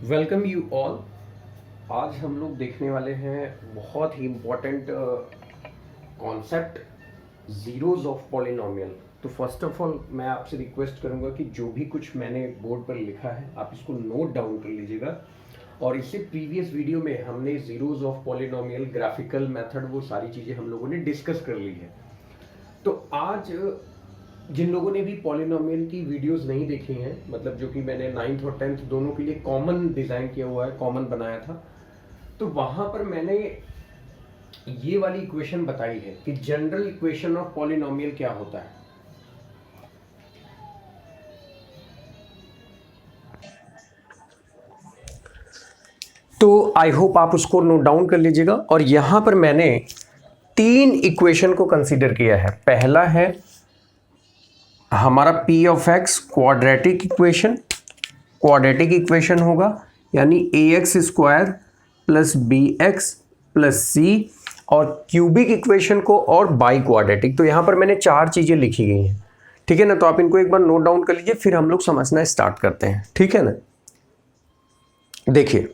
Welcome you all. आज हम लोग देखने वाले हैं बहुत ही important concept, zeros of polynomial. तो फर्स्ट ऑफ ऑल मैं आपसे रिक्वेस्ट करूंगा कि जो भी कुछ मैंने बोर्ड पर लिखा है आप इसको नोट डाउन कर लीजिएगा। और इससे प्रीवियस वीडियो में हमने zeros of polynomial, graphical method, वो सारी चीज़ें हम लोगों ने डिस्कस कर ली है। तो आज जिन लोगों ने भी पॉलिनोमियल की वीडियोस नहीं देखी हैं, मतलब जो कि मैंने 9th और 10th दोनों के लिए कॉमन डिज़ाइन किया हुआ है, कॉमन बनाया था, तो वहाँ पर मैंने ये वाली इक्वेशन बताई है कि जनरल इक्वेशन ऑफ पॉलिनोमियल क्या होता है। तो आई होप आप उसको नोट डाउन कर लीजिएगा। और यहाँ पर मैंने 3 इक्वेशन को कंसीडर किया है। पहला है हमारा P of X quadratic equation. Quadratic equation होगा यानी A X square plus B X plus C, और क्यूबिक इक्वेशन को और बाई क्वाड्रेटिक। तो यहाँ पर मैंने 4 चीज़ें लिखी गई हैं, ठीक है ना। तो आप इनको एक बार नोट डाउन कर लीजिए, फिर हम लोग समझना स्टार्ट करते हैं, ठीक है ना। देखिए,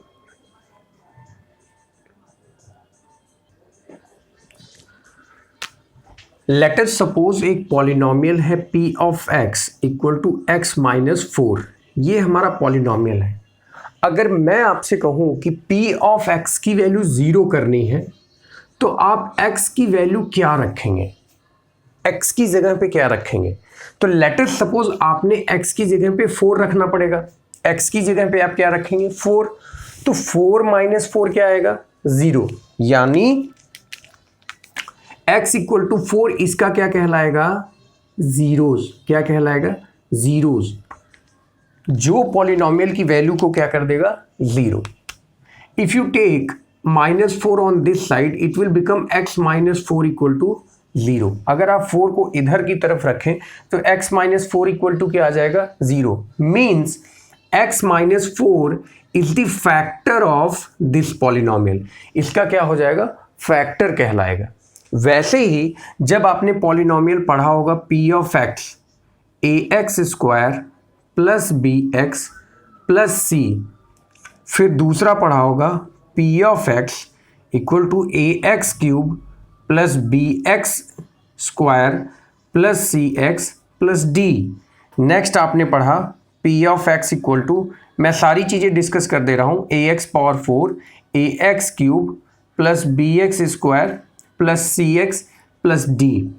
लेट अस सपोज एक पॉलिनोमियल है P of X equal to X minus 4। ये हमारा पॉलिनोमियल है। अगर मैं आपसे कहूं कि पी ऑफ एक्स की वैल्यू 0 करनी है तो आप एक्स की वैल्यू क्या रखेंगे, एक्स की जगह पे क्या रखेंगे। तो लेट अस सपोज आपने एक्स की जगह पे 4 रखना पड़ेगा। एक्स की जगह पे आप क्या रखेंगे, 4। तो 4 माइनस 4 क्या आएगा, 0। यानी x इक्वल टू 4 इसका क्या कहलाएगा, जीरोज। क्या कहलाएगा, जीरोज। जो पॉलिनोमियल की वैल्यू को क्या कर देगा, 0। If you take -4 on this side it will become x minus 4 equal to 0। अगर आप 4 को इधर की तरफ रखें तो x माइनस 4 इक्वल टू क्या आ जाएगा, 0। Means x minus 4 is the factor of this polynomial. इसका क्या हो जाएगा, फैक्टर कहलाएगा। वैसे ही जब आपने पॉलिनोमियल पढ़ा होगा P of X A X square plus B X plus C, फिर दूसरा पढ़ा होगा P of X equal to A X cube plus B X square plus C X plus D. Next आपने पढ़ा P of X equal to, मैं सारी चीज़ें discuss कर दे रहा हूँ, A X power 4 A X cube plus B X square plus C X plus D.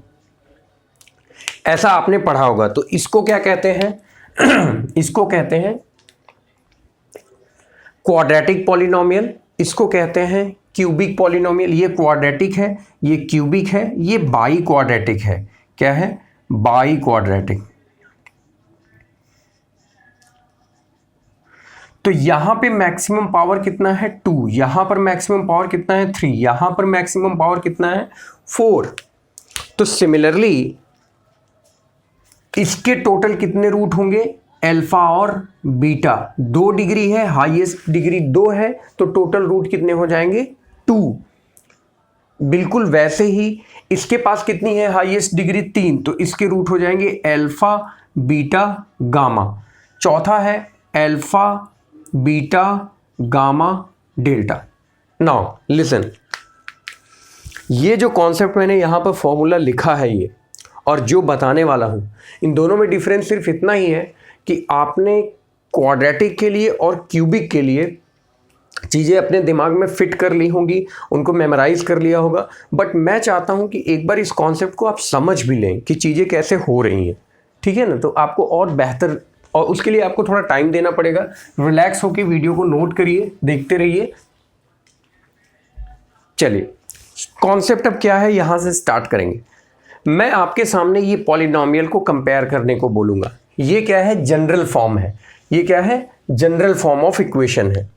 ऐसा आपने पढ़ा होगा। तो इसको क्या कहते हैं इसको कहते हैं क्वाड्रेटिक पॉलिनोमियल, इसको कहते हैं क्यूबिक पॉलिनोमियल। ये क्वाड्रेटिक है, ये क्यूबिक है, ये बाई क्वाड्रेटिक है। क्या है, बाई क्वाड्रेटिक। तो यहां पे मैक्सिमम पावर कितना है, 2। यहां पर मैक्सिमम पावर कितना है, 3। यहां पर मैक्सिमम पावर कितना है, 4। तो सिमिलरली इसके टोटल कितने रूट होंगे, अल्फा और बीटा। 2 डिग्री है, हाईएस्ट डिग्री 2 है, तो टोटल रूट कितने हो जाएंगे, 2। बिल्कुल वैसे ही इसके पास कितनी है, हाईएस्ट डिग्री 3, तो इसके रूट हो जाएंगे अल्फा बीटा गामा। चौथा है alpha beta gamma delta. Now listen, ये जो कॉन्सेप्ट मैंने यहां पर फॉर्मूला लिखा है ये, और जो बताने वाला हूं, इन दोनों में डिफरेंस सिर्फ इतना ही है कि आपने क्वाड्रेटिक के लिए और क्यूबिक के लिए चीज़ें अपने दिमाग में फिट कर ली होंगी, उनको मेमोराइज कर लिया होगा। बट मैं चाहता हूं कि एक बार इस कॉन्सेप्ट को आप समझ भी लें कि चीज़ें कैसे हो रही हैं, ठीक है ना। तो आपको और बेहतर, और उसके लिए आपको थोड़ा टाइम देना पड़ेगा। रिलैक्स होकर वीडियो को नोट करिए, देखते रहिए। चलिए, कॉन्सेप्ट अब क्या है, यहां से स्टार्ट करेंगे। मैं आपके सामने ये पॉलिनोमियल को कंपेयर करने को बोलूंगा। ये क्या है, जनरल फॉर्म है। ये क्या है, जनरल फॉर्म ऑफ इक्वेशन है।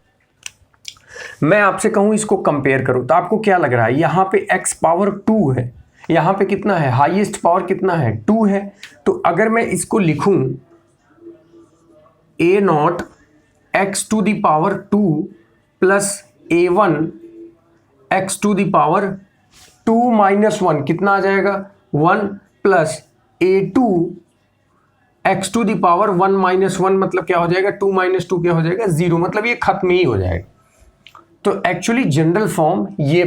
मैं आपसे कहूं इसको कंपेयर करो तो आपको क्या लग रहा है, यहां पे x पावर 2 है, यहां पे कितना है, हाईएस्ट पावर कितना है, 2 है। तो अगर मैं इसको लिखूं A nought X to the power 2 plus a1 X to the power 2 minus 1, कितना आ जाएगा, 1 plus a2 X to the power 1 minus 1 मतलब क्या हो जाएगा, 2 माइनस 2 क्या हो जाएगा, 0, मतलब ये खत्म ही हो जाएगा। तो एक्चुअली जनरल फॉर्म ये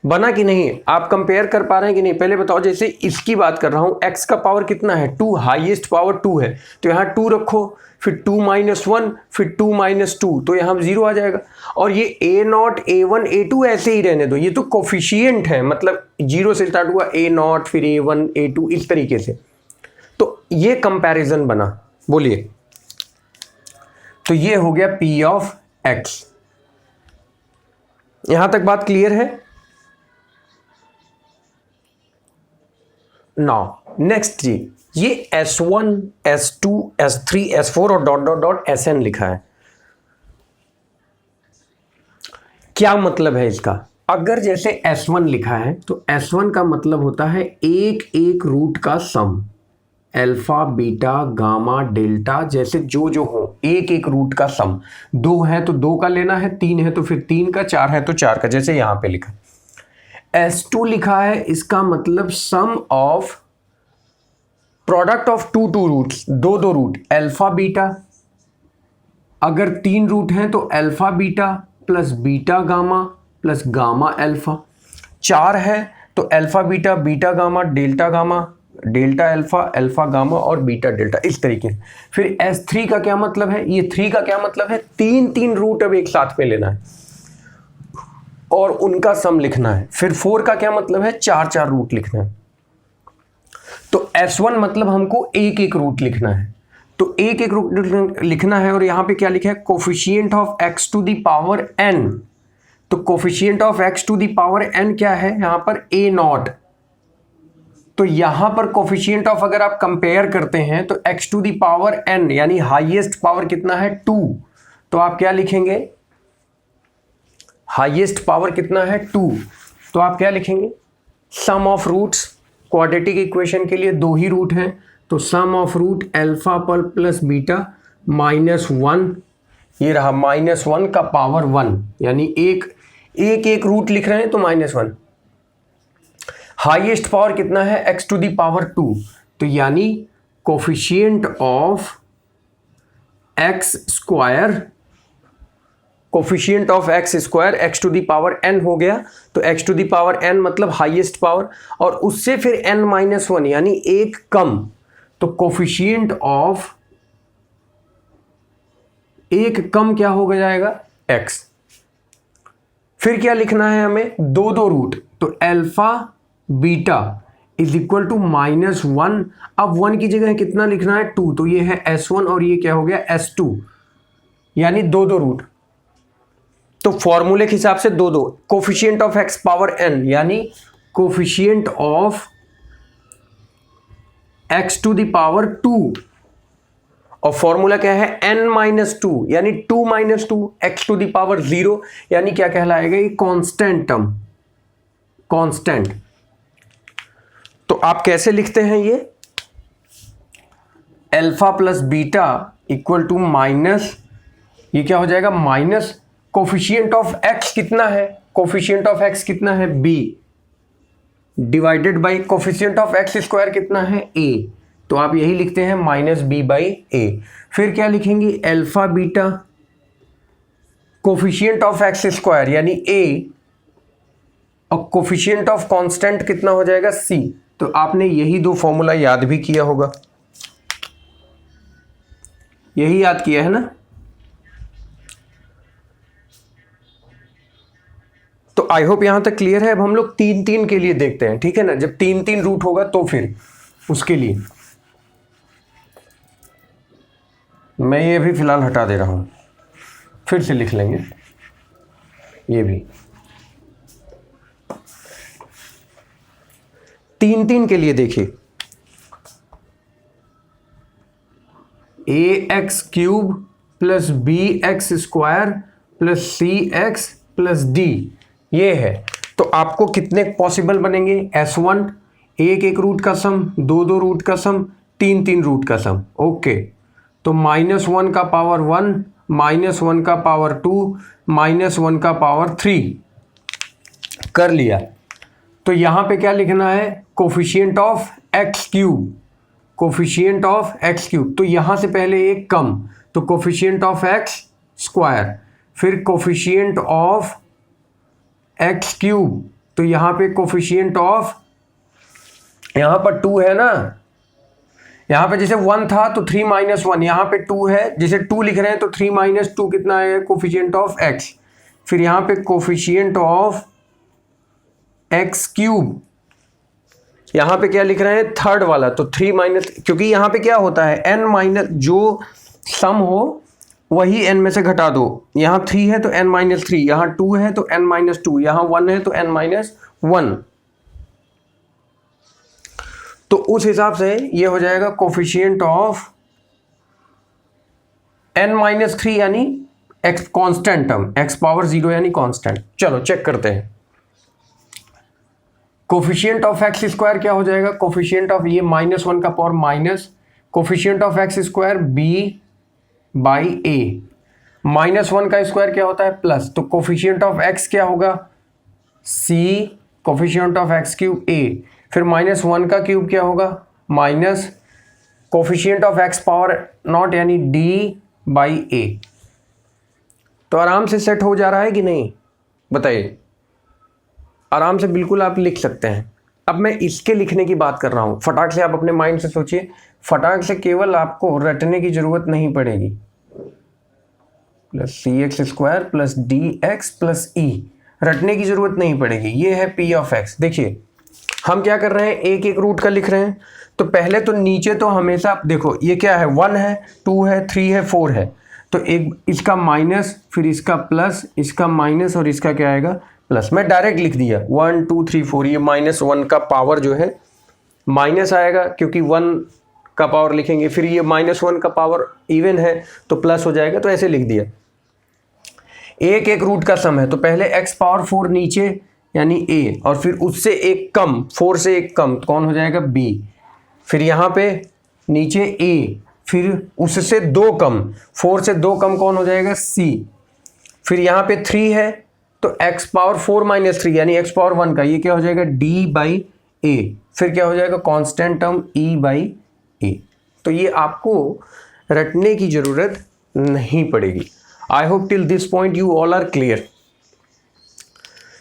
बना कि नहीं, आप कंपेयर कर पा रहे हैं कि नहीं, पहले बताओ। जैसे इसकी बात कर रहा हूं, x का पावर कितना है, 2, हाईएस्ट पावर 2 है, तो यहां 2 रखो, फिर 2 माइनस 1, फिर 2 माइनस 2, तो यहां 0 आ जाएगा। और ये a0 a1 a2 ऐसे ही रहने दो, ये तो कोफिशिएंट है, मतलब 0 से स्टार्ट हुआ, a0 फिर a1 a2 इस तरीके से। तो ये कंपैरिजन बना, बोलिए। तो ये हो गया p ऑफ x। यहां तक बात क्लियर है? नाउ नेक्स्ट जी, ये S1 S2 S3 S4 और डॉट डॉट डॉट Sn लिखा है। क्या मतलब है इसका? अगर जैसे S1 लिखा है तो S1 का मतलब होता है एक एक रूट का सम, अल्फा बीटा गामा डेल्टा जैसे जो जो हो, एक एक रूट का सम। 2 है तो 2 का लेना है, 3 है तो फिर 3 का, 4 है तो 4 का, जैसे यहां पे लिखा। S2 लिखा है, इसका मतलब sum of product of two roots, दो रूट, अल्फा बीटा। अगर 3 रूट हैं तो alpha beta plus beta gamma plus gamma alpha. 4 है तो alpha beta beta gamma delta alpha alpha gamma और बीटा डेल्टा, इस तरीके से। फिर S3 का क्या मतलब है, ये 3 का क्या मतलब है, 3 रूट अब एक साथ में लेना है और उनका सम लिखना है। फिर 4 का क्या मतलब है, 4 रूट लिखना है। तो S1 मतलब हमको एक एक रूट लिखना है, तो एक एक रूट लिखना है। और यहां पे क्या लिखा है, coefficient of x to the power n। तो coefficient of x to the power n क्या है, यहां पर a0। तो यहां पर कोफिशिएंट ऑफ अगर आप कंपेयर करते हैं तो x to the power n यानी हाईएस्ट पावर कितना है, 2। तो आप क्या लिखेंगे, हाईएस्ट पावर कितना है, 2। तो आप क्या लिखेंगे, सम ऑफ रूट्स। क्वाड्रेटिक इक्वेशन के लिए 2 ही रूट हैं, तो सम ऑफ रूट अल्फा पर प्लस बीटा -1, ये रहा -1 का पावर 1, यानी एक रूट लिख रहे हैं तो -1। हाईएस्ट पावर कितना है, x टू द पावर 2, तो यानी coefficient of x square, coefficient of x square x to the power n हो गया। तो x to the power n मतलब हाईएस्ट पावर, और उससे फिर n-1 यानी एक कम, तो कोफिशिएंट ऑफ एक कम क्या हो जाएगा, x। फिर क्या लिखना है हमें, दो रूट, तो alpha beta is equal to -1। अब 1 की जगह कितना लिखना है, 2, तो ये है S1 और ये क्या हो गया, S2, यानी दो रूट। तो फॉर्मूले के हिसाब से दो coefficient of x power n यानी coefficient of x to the power 2, और फॉर्मूला क्या है, n-2 यानी 2 - 2 x टू द पावर 0, यानी क्या कहलाएगा, ये कांस्टेंट टर्म, कांस्टेंट। तो आप कैसे लिखते हैं, ये alpha plus beta equal to minus, ये क्या हो जाएगा, माइनस कोफिशिएंट ऑफ x कितना है, कोफिशिएंट ऑफ x कितना है, b, divided by coefficient of x square कितना है, a। तो आप यही लिखते हैं -b/a। फिर क्या लिखेंगे, alpha beta coefficient of x square यानी a, और कोफिशिएंट ऑफ कांस्टेंट कितना हो जाएगा, c। तो आपने यही 2 फॉर्मूला याद भी किया होगा, यही याद किया है ना। तो आई होप यहां तक क्लियर है। अब हम लोग 3 के लिए देखते हैं, ठीक है ना। जब 3 रूट होगा तो फिर उसके लिए मैं ये भी फिलहाल हटा दे रहा हूं, फिर से लिख लेंगे ये भी। 3 के लिए देखिए, ax³ plus bx² plus cx plus d, ये है। तो आपको कितने पॉसिबल बनेंगे, S1 एक रूट का सम, दो रूट का सम, 3 रूट का सम। ओके, तो -1 का पावर 1, -1 का पावर 2, -1 का पावर 3 कर लिया। तो यहां पे क्या लिखना है, coefficient of x³ coefficient of x cube, तो यहाँ से पहले एक कम, तो कोफिशिएंट ऑफ एक्स स्क्वायर, फिर कोफिशिएंट ऑफ एक्स क्यूब, तो यहाँ पे कोफिशिएंट ऑफ, यहाँ पर 2 है ना, यहाँ पे जैसे 1 था तो 3 - 1, यहाँ पे 2 है, जैसे 2 लिख रहे हैं तो 3 - 2 कितना है, कोफिशिएंट ऑफ एक्स, फिर यहाँ पे कोफिशिएंट ऑफ एक्स क्यूब, यहाँ पे क्या लिख रहे हैं, थर्ड वाला, तो 3 क्योंकि यहाँ पे क्या होता है, n माइनस, जो सम हो वही n में से घटा दो, यहाँ 3 है तो n-3, यहाँ 2 है तो n-2, यहाँ 1 है तो n-1, तो उस हिसाब से ये हो जाएगा कोफिशिएंट ऑफ n-3 यानी x constant term, x power 0 यानी कांस्टेंट। चलो चेक करते हैं, कोफिशिएंट ऑफ एक्स स्क्वायर क्या हो जाएगा, कोफिशिएंट ऑफ ये -1 का power minus, coefficient of x square b/a, -1 का स्क्वायर क्या होता है, प्लस, तो कोफिशिएंट ऑफ x क्या होगा, c, coefficient of x cube a, फिर -1 का क्यूब क्या होगा, minus coefficient of x power not यानी d/a। तो आराम से सेट हो जा रहा है कि नहीं, बताइए, आराम से बिल्कुल आप लिख सकते हैं। अब मैं इसके लिखने की बात कर रहा हूँ, फटाक से आप अपने माइंड से सोचिए, फटाक से केवल आपको रटने की जरूरत नहीं पड़ेगी, plus cx² plus dx plus e, रटने की जरूरत नहीं पड़ेगी, ये है p ऑफ x। देखिए हम क्या कर रहे हैं, एक एक रूट का लिख रहे हैं, तो पहले तो नीचे तो हमेशा आप देखो ये क्या है, 1 है, 2 है, 3 है, 4 है, तो एक इसका माइनस, फिर इसका प्लस, इसका माइनस और इसका क्या आएगा, प्लस। मैं डायरेक्ट लिख दिया 1 2 3 4, ये -1 का पावर जो है माइनस आएगा क्योंकि 1 का पावर लिखेंगे, फिर ये -1 का पावर इवन है तो प्लस हो जाएगा, तो ऐसे लिख दिया। एक एक रूट का सम है, तो पहले x पावर 4 नीचे यानी a, और फिर उससे एक कम, 4 से एक कम, तो कौन हो जाएगा, b, फिर यहाँ पे नीचे a, फिर उससे 2 कम, 4 से 2 कम कौन हो जाएगा, c, फिर यहाँ पे 3 है तो x पावर 4 - 3 यानी x पावर 1 का, ये क्या हो जाएगा, d/a, फिर क्या हो जाएगा, कांस्टेंट टर्म e/a। तो ये आपको रटने की जरूरत नहीं पड़ेगी। I hope till this point you all are clear.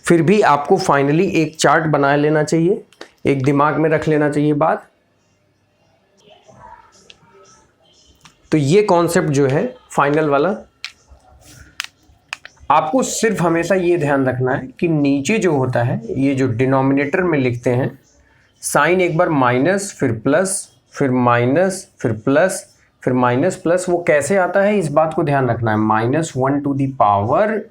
फिर भी आपको फाइनली एक चार्ट बना लेना चाहिए, एक दिमाग में रख लेना चाहिए बात। तो ये कॉन्सेप्ट जो है फाइनल वाला, आपको सिर्फ हमेशा ये ध्यान रखना है कि नीचे जो होता है, ये जो डिनोमिनेटर में लिखते हैं, साइन एक बार माइनस, फिर प्लस, फिर माइनस, फिर प्लस, फिर माइनस प्लस, वो कैसे आता है इस बात को ध्यान रखना है। -1 टू द पावर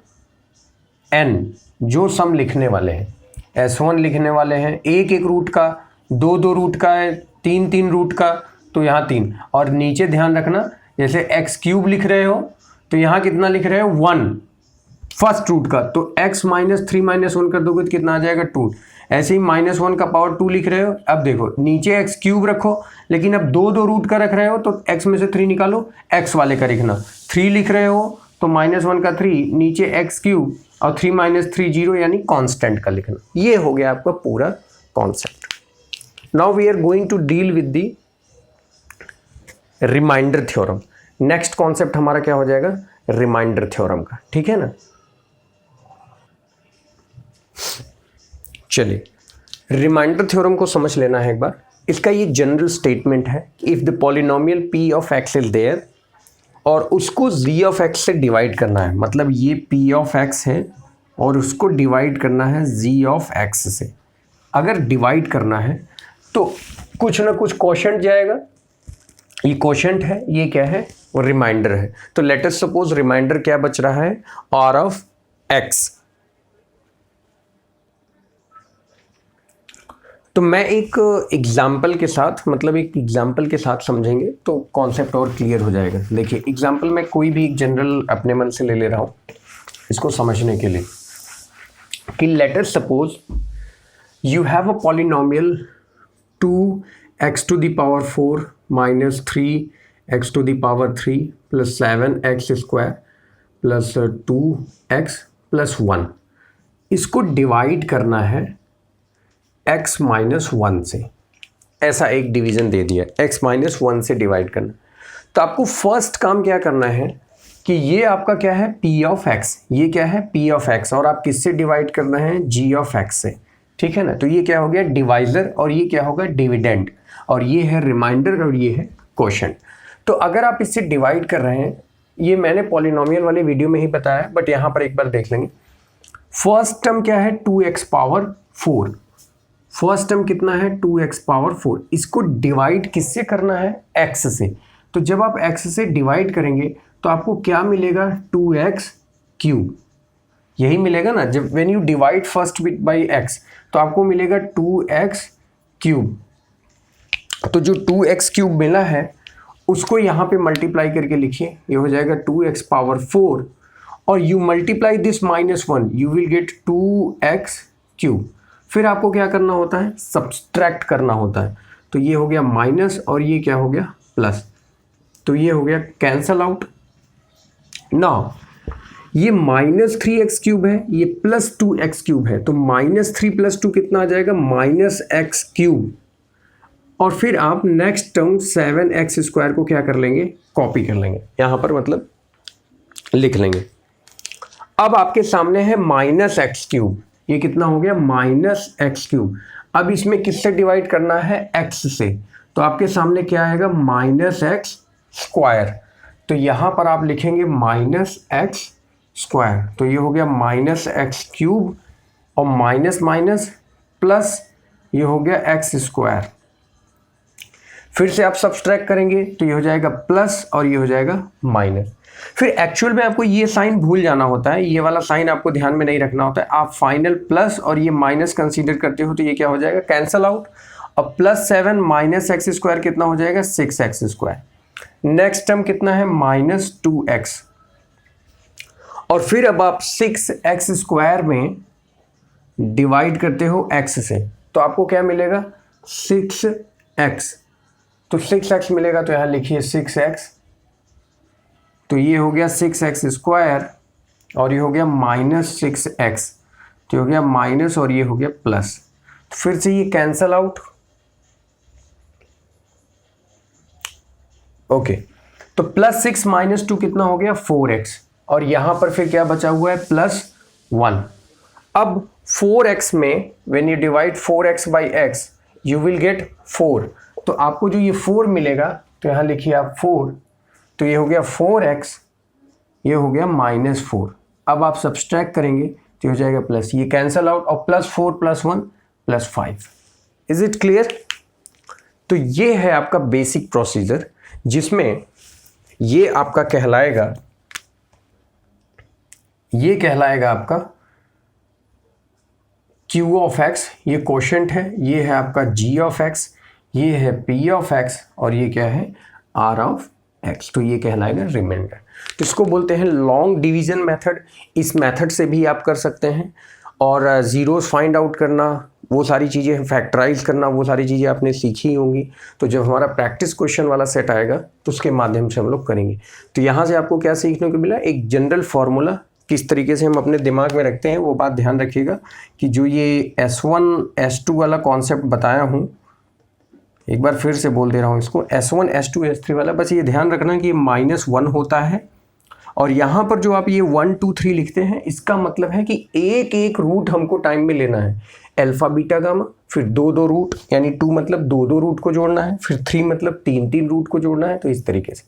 n, जो सम लिखने वाले हैं, s1 लिखने वाले हैं, एक एक रूट का, 2 2 रूट का है, 3 3 रूट का, तो यहाँ 3, और नीचे ध्यान रखना जैसे x³ लिख रहे हो तो यहाँ कितना लिख रहे हो, 1 फर्स्ट रूट का, तो x - 3 - 1 कर दोगे तो कितना आ जाएगा, 2। ऐसे ही -1 का पावर 2 लिख रहे हो, अब देखो नीचे x³ रखो, लेकिन अब 2 2 रूट का रख रहे हो तो x में से 3 निकालो, x वाले का लिखना। 3 लिख रहे हो तो -1 का 3, नीचे x³ और 3 - 3 0 यानी कांस्टेंट का लिखना। ये हो गया आपका पूरा concept. Now we are going to deal with the remainder theorem. Next concept हमारा क्या हो जाएगा, रिमाइंडर थ्योरम का, ठीक है ना। चलिए रिमाइंडर थ्योरम को समझ लेना है एक बार। इसका ये जनरल स्टेटमेंट है कि if the polynomial p of x is there, और उसको z ऑफ x से डिवाइड करना है, मतलब ये p ऑफ x है और उसको डिवाइड करना है z ऑफ x से। अगर डिवाइड करना है तो कुछ ना कुछ कोशेंट जाएगा, ये कोशेंट है, ये क्या है, वो रिमाइंडर है। तो लेट अस सपोज रिमाइंडर क्या बच रहा है, r ऑफ x। तो मैं एक एग्जाम्पल के साथ, मतलब एक एग्जाम्पल के साथ समझेंगे तो कॉन्सेप्ट और क्लियर हो जाएगा। देखिए एग्जाम्पल मैं कोई भी एक जनरल अपने मन से ले रहा हूँ इसको समझने के लिए, कि let us suppose you have a polynomial 2x to the power 4 minus 3x to the power 3 plus 7x² plus 2x plus 1। इसको डिवाइड करना है x - 1 से। ऐसा एक डिवीज़न दे दिया, x माइनस 1 से डिवाइड करना। तो आपको फर्स्ट काम क्या करना है कि ये आपका क्या है p ऑफ x, ये क्या है p ऑफ x, और आप किससे डिवाइड करना है g ऑफ x से, ठीक है ना। तो ये क्या हो गया डिवाइजर और ये क्या होगा डिविडेंड, और ये है रिमाइंडर और ये है क्वोशंट। तो अगर आप इससे डिवाइड कर रहे हैं, ये मैंने पॉलिनोमियल वाले वीडियो में ही बताया, बट यहाँ पर एक बार देख लेंगे। फर्स्ट टर्म क्या है 2x पावर 4, फर्स्ट टर्म कितना है 2x पावर 4, इसको डिवाइड किससे करना है x से। तो जब आप x से डिवाइड करेंगे तो आपको क्या मिलेगा 2x क्यूब, यही मिलेगा ना। जब when you divide first bit by x तो आपको मिलेगा 2x क्यूब। तो जो 2x क्यूब मिला है उसको यहाँ पे मल्टीप्लाई करके लिखिए, ये हो जाएगा 2x पावर 4 और you multiply this -1 you will get 2x cube. फिर आपको क्या करना होता है सब्सट्रैक्ट करना होता है। तो ये हो गया माइनस और ये क्या हो गया प्लस, तो ये हो गया कैंसल आउट। नाउ ये -3x क्यूब है, ये +2x क्यूब है, तो -3 + 2 कितना आ जाएगा -x क्यूब। और फिर आप नेक्स्ट टर्म 7x² को क्या कर लेंगे कॉपी कर लेंगे, यहाँ पर मतलब लिख लेंगे। अब आपके सामने है -x क्यूब, ये कितना हो गया -x क्यूब। अब इसमें किससे डिवाइड करना है x से, तो आपके सामने क्या आएगा -x²। तो यहाँ पर आप लिखेंगे -x², तो ये हो गया -x क्यूब और माइनस माइनस प्लस ये हो गया x²। फिर से आप सब्सट्रैक्ट करेंगे तो ये हो जाएगा प्लस और ये हो जाएगा माइनस। फिर एक्चुअल में आपको ये साइन भूल जाना होता है, ये वाला साइन आपको ध्यान में नहीं रखना होता है। आप फाइनल प्लस और ये माइनस कंसीडर करते हो तो ये क्या हो जाएगा कैंसल आउट। अब +7 -x² कितना हो जाएगा 6x²। नेक्स्ट टर्म कितना है -2x, और फिर अब आप 6x² में डिवाइड करते हो x से तो आपको क्या मिलेगा 6x। तो 6x मिलेगा तो यहाँ लिखिए 6x, तो ये हो गया 6x² और ये हो गया -6x, तो हो गया माइनस और ये हो गया प्लस। तो फिर से ये कैंसल आउट। ओके, तो +6 - 2 कितना हो गया 4x, और यहाँ पर फिर क्या बचा हुआ है +1। अब 4x में when you divide 4x by x you will get 4, तो आपको जो ये 4 मिलेगा तो यहाँ लिखिए आप 4, तो ये हो गया 4x, ये हो गया -4। अब आप सब्सट्रैक्ट करेंगे तो हो जाएगा प्लस, ये कैंसल आउट और +4 + 1 +5। Is it clear? तो ये है आपका बेसिक प्रोसीजर जिसमें ये आपका कहलाएगा, ये कहलाएगा आपका Q ऑफ x, ये क्वोशंट है, ये है आपका G ऑफ x, ये है P ऑफ x और ये क्या है R ऑफ x, तो ये कहलाएगा रिमाइंडर। तो इसको बोलते हैं लॉन्ग डिवीजन मेथड। इस मेथड से भी आप कर सकते हैं, और ज़ीरोस फाइंड आउट करना, वो सारी चीज़ें फैक्टराइज करना, वो सारी चीज़ें आपने सीखी होंगी। तो जब हमारा प्रैक्टिस क्वेश्चन वाला सेट आएगा तो उसके माध्यम से हम लोग करेंगे। तो यहाँ से आपको क्या सीखने को मिला, एक जनरल फार्मूला किस तरीके से हम अपने दिमाग में रखते हैं, वो बात ध्यान रखिएगा कि जो ये S1 S2 वाला कॉन्सेप्ट बताया हूँ, एक बार फिर से बोल दे रहा हूँ इसको, S1 S2 S3 वाला, बस ये ध्यान रखना कि -1 होता है, और यहाँ पर जो आप ये 1 2 3 लिखते हैं इसका मतलब है कि एक एक रूट हमको टाइम में लेना है, अल्फा बीटा गामा, फिर 2 रूट, यानी 2 मतलब 2 रूट को जोड़ना है, फिर 3 मतलब 3 रूट को जोड़ना है। तो इस तरीके से,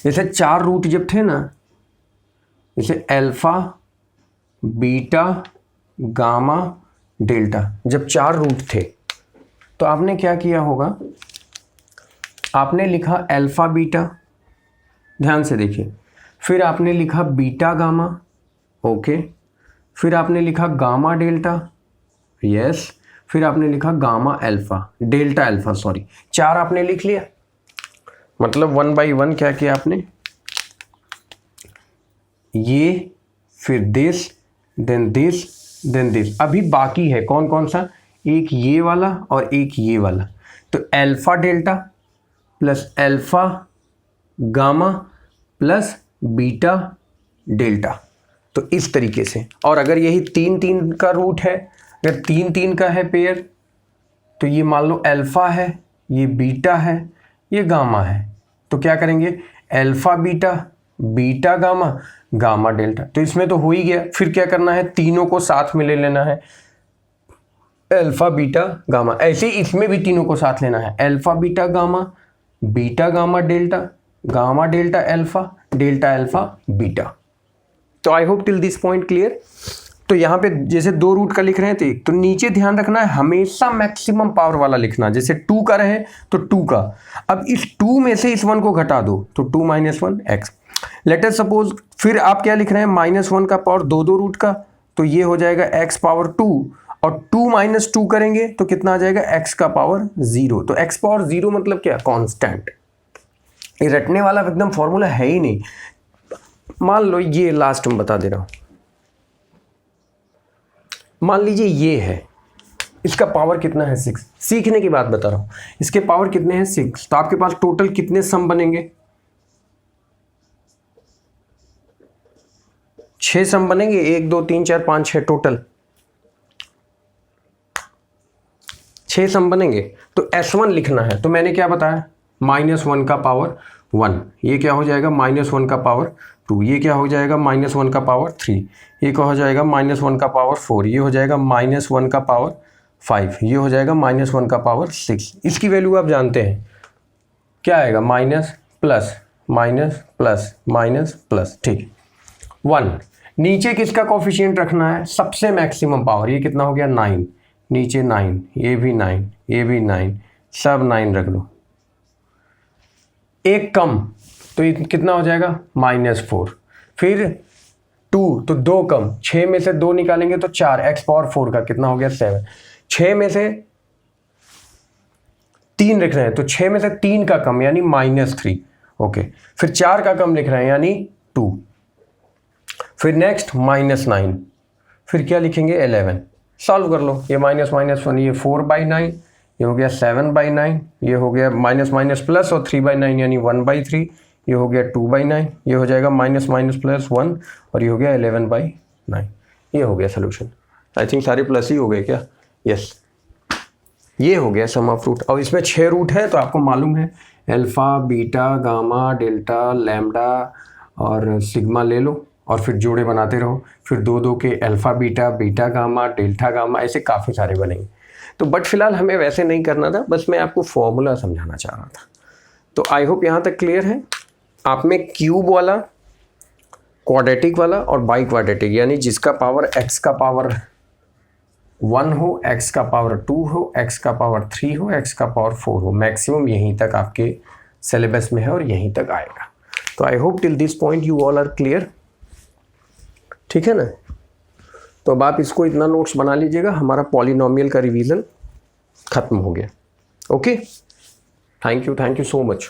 जैसे 4 रूट जब थे ना, जैसे अल्फा बीटा गामा डेल्टा, जब 4 रूट थे तो आपने क्या किया होगा, आपने लिखा अल्फा बीटा, ध्यान से देखिए, फिर आपने लिखा बीटा गामा, ओके, फिर आपने लिखा गामा डेल्टा, यस, फिर आपने लिखा gamma alpha, delta alpha, sorry, 4 आपने लिख लिया। मतलब 1 बाई 1 क्या किया आपने, ये, फिर this, then this, then this. अभी बाकी है कौन कौन सा, एक ये वाला और एक ये वाला। तो alpha delta plus alpha gamma plus beta delta, तो इस तरीके से। और अगर यही 3 3 का रूट है, अगर 3 3 का है पेयर, तो ये मान लो अल्फ़ा है, ये बीटा है, ये गामा है। तो क्या करेंगे, alpha beta, beta gamma, gamma delta. तो इसमें तो हो ही गया, फिर क्या करना है, तीनों को साथ में ले लेना है, अल्फ़ा बीटा गामा। ऐसे ही इसमें भी तीनों को साथ लेना है, alpha beta gamma, beta gamma delta, gamma delta alpha beta. तो I hope till this point clear. तो यहाँ पे जैसे 2 रूट का लिख रहे थे, तो नीचे ध्यान रखना है हमेशा मैक्सिमम पावर वाला लिखना। जैसे 2 का रहे तो 2 का, अब इस 2 में से इस 1 को घटा दो तो 2 - 1 x। लेट अस सपोज फिर आप क्या लिख रहे हैं, -1 का पावर 2 रूट का, तो ये हो जाएगा x पावर 2, और 2 - 2 करेंगे तो कितना आ जाएगा, x का पावर 0। तो x पावर 0 मतलब क्या, कांस्टेंट। ये रटने वाला एकदम फॉर्मूला है ही नहीं। मान लो ये लास्ट में बता दे रहा हूं, मान लीजिए ये है, इसका पावर कितना है 6, सीखने की बात बता रहा हूं, इसके पावर कितने हैं 6, तो आपके पास टोटल कितने सम बनेंगे, 6 सम बनेंगे, 1 2 3 4 5 6 टोटल 6 सम बनेंगे। तो S1 लिखना है, तो मैंने क्या बताया, -1 का पावर 1, ये क्या हो जाएगा, -1 का पावर 2, ये क्या हो जाएगा, -1 का पावर 3, ये क्या हो जाएगा, -1 का पावर 4, ये हो जाएगा -1 का पावर 5, ये हो जाएगा -1 का पावर 6। इसकी वैल्यू आप जानते हैं क्या आएगा, minus plus minus plus minus plus, ठीक। 1 नीचे किसका कोफिशिएंट रखना है, सबसे मैक्सिमम पावर, ये कितना हो गया 9, नीचे 9, ये भी 9, ये भी 9, सब 9 रख दो। एक कम तो ये कितना हो जाएगा, -4, फिर 2 तो 2 कम, 6 में से 2 निकालेंगे तो 4, x पावर 4 का कितना हो गया 7, 6 में से 3 लिख रहे हैं तो 6 में से 3 का कम यानी -3, ओके। फिर 4 का कम लिख रहे हैं यानी 2, फिर नेक्स्ट -9, फिर क्या लिखेंगे 11, सॉल्व कर लो, ये -1, ये 4/9, ये हो गया 7/9, ये हो गया माइनस प्लस और 3/9 यानी 1/3, ये हो गया 2/9, ये हो जाएगा -+1 और ये हो गया 11/9। ये हो गया सोल्यूशन। आई थिंक सारे प्लस ही हो गए क्या, यस, ये हो गया सम ऑफ रूट। और इसमें 6 रूट है तो आपको मालूम है alpha beta gamma delta lambda और सिग्मा ले लो और फिर जोड़े बनाते रहो, फिर 2 के alpha beta, beta gamma, delta gamma, ऐसे काफ़ी सारे बनेंगे। तो बट फिलहाल हमें वैसे नहीं करना था, बस मैं आपको फॉर्मूला समझाना चाह रहा था। तो आई होप यहाँ तक क्लियर है। आप में क्यूब वाला, क्वाड्रेटिक वाला और बाई क्वाड्रेटिक, यानी जिसका पावर x का पावर 1 हो, x का पावर 2 हो, x का पावर 3 हो, x का पावर 4 हो, मैक्सिमम यहीं तक आपके सिलेबस में है और यहीं तक आएगा। तो I hope till this point you all are clear, ठीक है ना। तो अब आप इसको इतना नोट्स बना लीजिएगा, हमारा पॉलिनोमियल का रिवीजन खत्म हो गया। Okay, thank you so much.